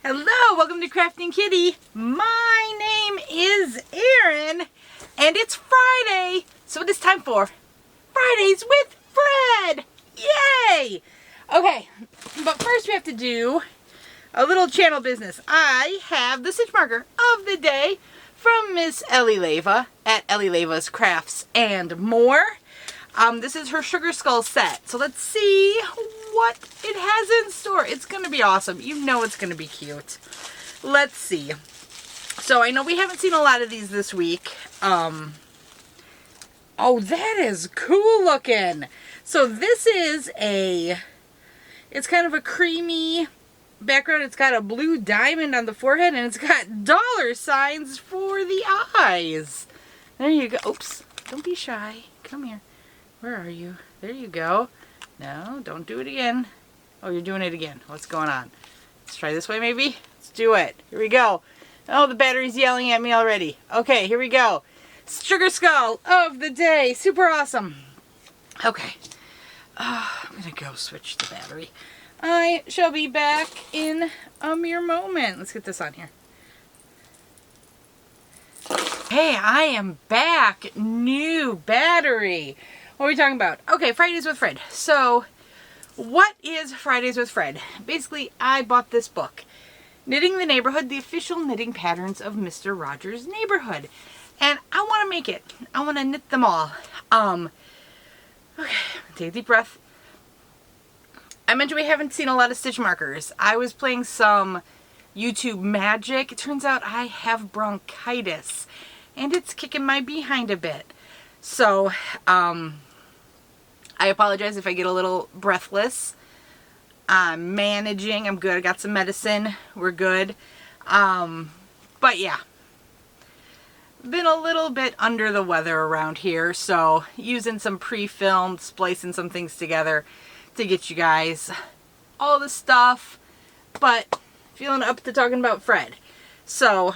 Hello, welcome to Krafting Kitty. My name is Erin, and it's Friday, so it is time for Fridays with Fred. Yay! Okay, but first we have to do a little channel business. I have the stitch marker of the day from Miss Ellie Leva at Ellie Leva's Crafts and More. This is her Sugar Skull set, so let's see what it has in store. It's going to be awesome. You know it's going to be cute. Let's see. So I know we haven't seen a lot of these this week. Oh, that is cool looking. So this is it's kind of a creamy background. It's got a blue diamond on the forehead and it's got dollar signs for the eyes. There you go. Oops. Don't be shy. Come here. Where are you? There you go. No, don't do it again. Oh, you're doing it again. What's going on? Let's try this way maybe. Let's do it. Here we go. Oh, the battery's yelling at me already. Okay, here we go. Sugar Skull of the day. Super awesome. Okay. I'm going to go switch the battery. I shall be back in a mere moment. Let's get this on here. Hey, I am back. New battery. What are we talking about? Okay, Fridays with Fred. So, what is Fridays with Fred? Basically, I bought this book, Knitting the Neighborhood, the official knitting patterns of Mr. Rogers' Neighborhood. And I want to make it. I want to knit them all. Okay, take a deep breath. I mentioned we haven't seen a lot of stitch markers. I was playing some YouTube magic. It turns out I have bronchitis, and it's kicking my behind a bit. So, I apologize if I get a little breathless. I'm managing. I'm good. I got some medicine. We're good. But yeah. Been a little bit under the weather around here. So using some pre-filmed, splicing some things together to get you guys all the stuff. But feeling up to talking about Fred. So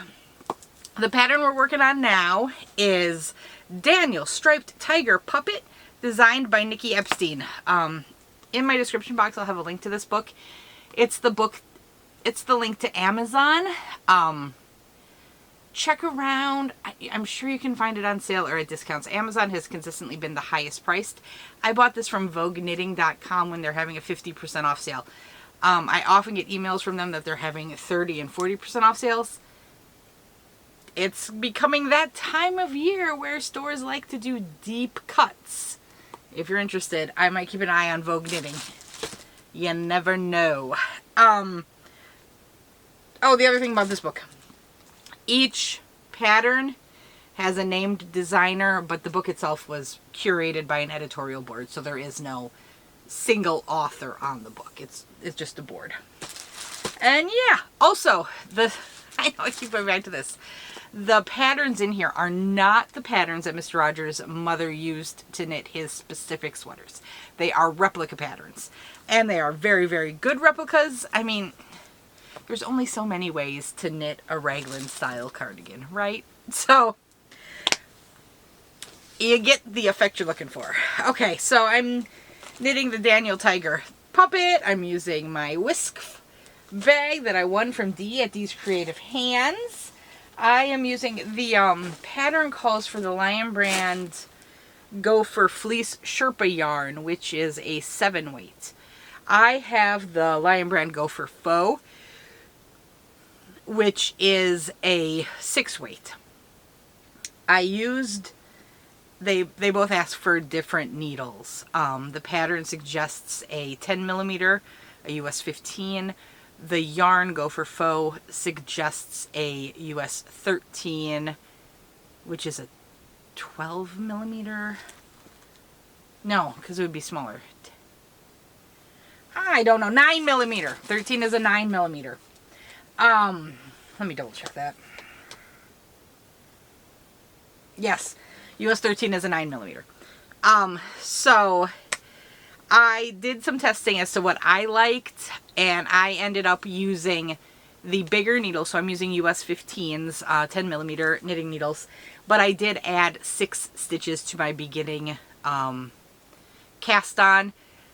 the pattern we're working on now is Daniel Striped Tiger Puppet, designed by Nikki Epstein. In my description box, I'll have a link to this book. It's the link to Amazon. Check around. I'm sure you can find it on sale or at discounts. Amazon has consistently been the highest priced. I bought this from VogueKnitting.com when they're having a 50% off sale. I often get emails from them that they're having 30 and 40% off sales. It's becoming that time of year where stores like to do deep cuts. If you're interested, I might keep an eye on Vogue Knitting. You never know. Oh, the other thing about this book. Each pattern has a named designer, but the book itself was curated by an editorial board, so there is no single author on the book. It's just a board. And yeah, also, I know I keep going back to this. The patterns in here are not the patterns that Mr. Rogers' mother used to knit his specific sweaters. They are replica patterns. And they are very, very good replicas. I mean, there's only so many ways to knit a raglan style cardigan, right? So, you get the effect you're looking for. Okay, so I'm knitting the Daniel Tiger Puppet. I'm using my whisk bag that I won from Dee at Dee's Creative Hands. I am using the pattern calls for the Lion Brand Gopher Fleece Sherpa yarn, which is a 7-weight. I have the Lion Brand Gopher Faux, which is a 6-weight. I used, they both ask for different needles. The pattern suggests a 10mm, a US 15. The yarn Gopher Faux suggests a US 13, which is a 12mm. No, because it would be smaller. I don't know, 9mm. 13 is a 9mm. Let me double check that. Yes, US 13 is a 9mm. So I did some testing as to what I liked, and I ended up using the bigger needles. So I'm using US 15s, 10mm knitting needles, but I did add 6 stitches to my beginning cast on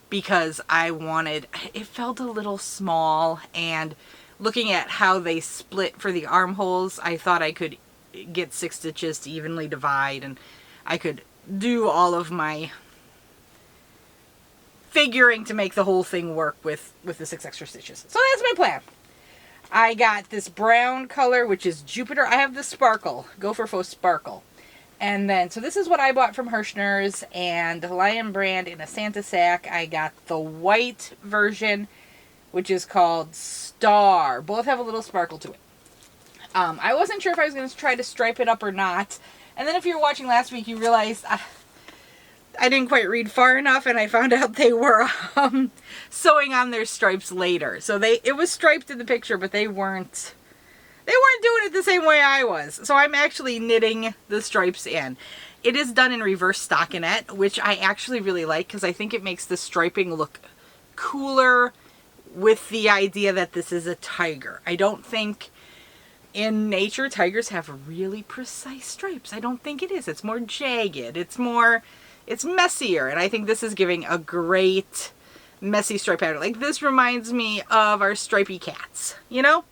because I wanted, it felt a little small, and looking at how they split for the armholes, I thought I could get 6 stitches to evenly divide, and I could do all of my figuring to make the whole thing work with the 6 extra stitches. So that's my plan. I got this brown color, which is Jupiter. I have the Sparkle, Gopher Faux Sparkle. And then, so this is what I bought from Hirschner's and Lion Brand in a Santa sack. I got the white version, which is called Star. Both have a little sparkle to it. I wasn't sure if I was going to try to stripe it up or not. And then if you were watching last week, you realized I didn't quite read far enough, and I found out they were sewing on their stripes later. So it was striped in the picture, but they weren't doing it the same way I was. So I'm actually knitting the stripes in. It is done in reverse stockinette, which I actually really like because I think it makes the striping look cooler with the idea that this is a tiger. I don't think in nature tigers have really precise stripes. I don't think it is. It's more jagged. It's messier, and I think this is giving a great messy stripe pattern. Like, this reminds me of our stripy cats, you know?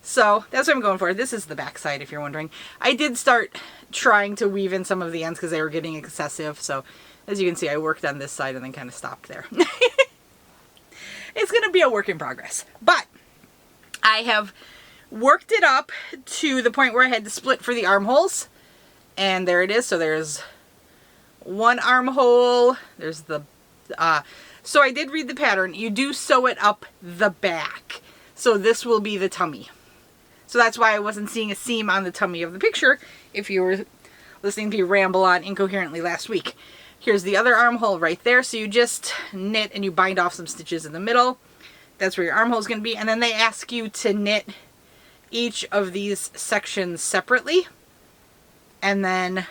So that's what I'm going for. This is the back side, if you're wondering. I did start trying to weave in some of the ends because they were getting excessive. So as you can see, I worked on this side and then kind of stopped there. It's going to be a work in progress. But I have worked it up to the point where I had to split for the armholes. And there it is. So there's one armhole. There's the... so I did read the pattern. You do sew it up the back. So this will be the tummy. So that's why I wasn't seeing a seam on the tummy of the picture if you were listening to me ramble on incoherently last week. Here's the other armhole right there. So you just knit and you bind off some stitches in the middle. That's where your armhole is going to be. And then they ask you to knit each of these sections separately. And then,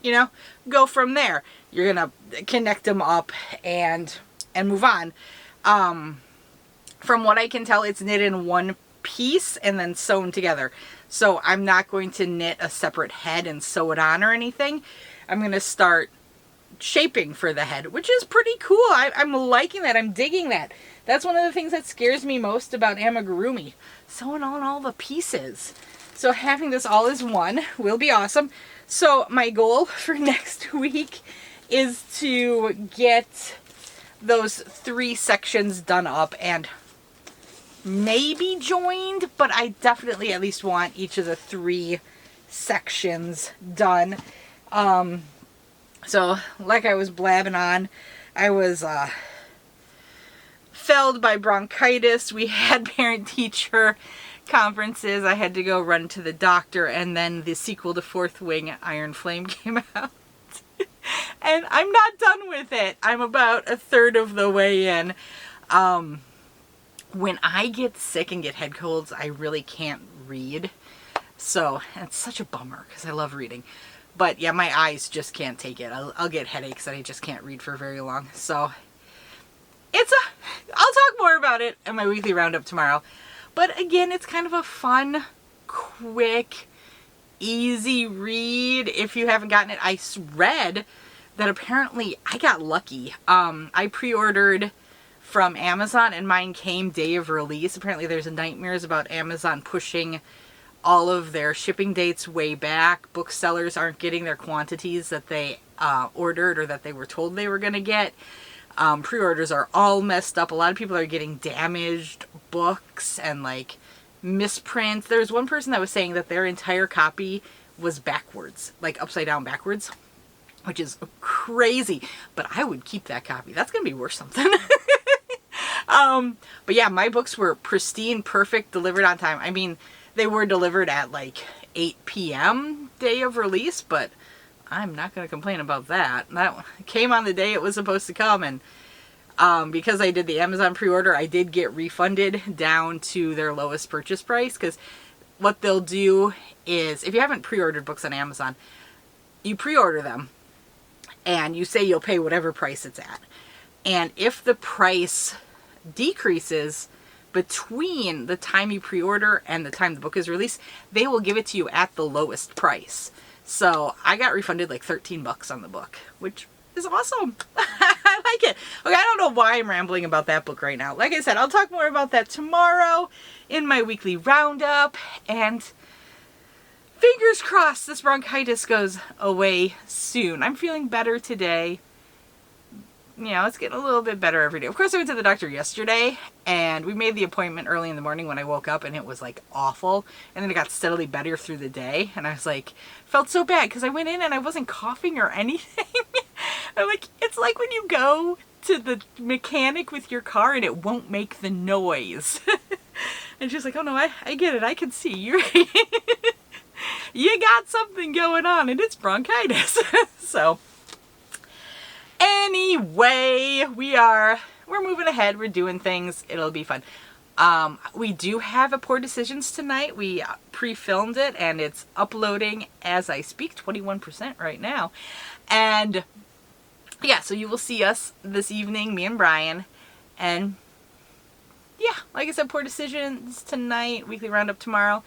you know, go from there. You're going to connect them up and move on. From what I can tell, it's knit in one piece and then sewn together. So I'm not going to knit a separate head and sew it on or anything. I'm going to start shaping for the head, which is pretty cool. I'm liking that. I'm digging that. That's one of the things that scares me most about amigurumi. Sewing on all the pieces. So having this all as one will be awesome. So my goal for next week is to get those 3 sections done up and maybe joined, but I definitely at least want each of the 3 sections done. So like I was blabbing on, I was felled by bronchitis. We had parent-teacher conferences. I had to go run to the doctor, and then the sequel to Fourth Wing, Iron Flame, came out. And I'm not done with it. I'm about 1/3 of the way in. When I get sick and get head colds, I really can't read. So it's such a bummer because I love reading. But yeah, my eyes just can't take it. I'll get headaches and I just can't read for very long. So I'll talk more about it in my weekly roundup tomorrow. But again, it's kind of a fun, quick, easy read if you haven't gotten it. I read that apparently I got lucky. I pre-ordered from Amazon and mine came day of release. Apparently there's nightmares about Amazon pushing all of their shipping dates way back. Booksellers aren't getting their quantities that they ordered or that they were told they were going to get. Pre-orders are all messed up. A lot of people are getting damaged books and like misprints. There's one person that was saying that their entire copy was backwards, like upside down backwards, which is crazy. But I would keep that copy. That's going to be worth something. But yeah, my books were pristine, perfect, delivered on time. I mean, they were delivered at like 8 p.m. day of release, but I'm not going to complain about that. That came on the day it was supposed to come, and because I did the Amazon pre-order, I did get refunded down to their lowest purchase price, because what they'll do is, if you haven't pre-ordered books on Amazon, you pre-order them, and you say you'll pay whatever price it's at. And if the price decreases between the time you pre-order and the time the book is released, they will give it to you at the lowest price. So I got refunded like $13 on the book, which is awesome. I like it. Okay, I don't know why I'm rambling about that book right now. Like I said, I'll talk more about that tomorrow in my weekly roundup. And fingers crossed this bronchitis goes away soon. I'm feeling better today. You know, it's getting a little bit better every day. Of course, I went to the doctor yesterday, and we made the appointment early in the morning when I woke up, and it was like awful. And then it got steadily better through the day, and I was like, felt so bad because I went in and I wasn't coughing or anything. I'm like, it's like when you go to the mechanic with your car and it won't make the noise. And she's like, oh no, I get it. I can see you. You got something going on, and it's bronchitis. So anyway, we're moving ahead. We're doing things. It'll be fun. We do have a Poor Decisions tonight. We pre-filmed it and it's uploading as I speak, 21% right now. And yeah, so you will see us this evening, me and Brian. And yeah, like I said, Poor Decisions tonight, weekly roundup tomorrow.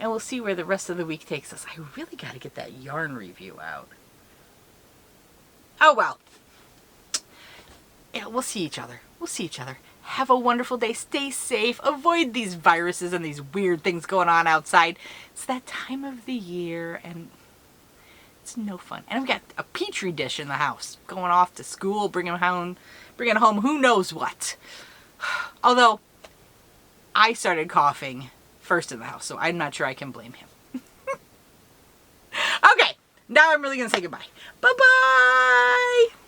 And we'll see where the rest of the week takes us. I really got to get that yarn review out. Oh well. Yeah, we'll see each other. We'll see each other. Have a wonderful day. Stay safe. Avoid these viruses and these weird things going on outside. It's that time of the year and it's no fun. And I've got a petri dish in the house. Going off to school, bringing home who knows what. Although I started coughing first in the house, so I'm not sure I can blame him. Okay, now I'm really going to say goodbye. Bye-bye!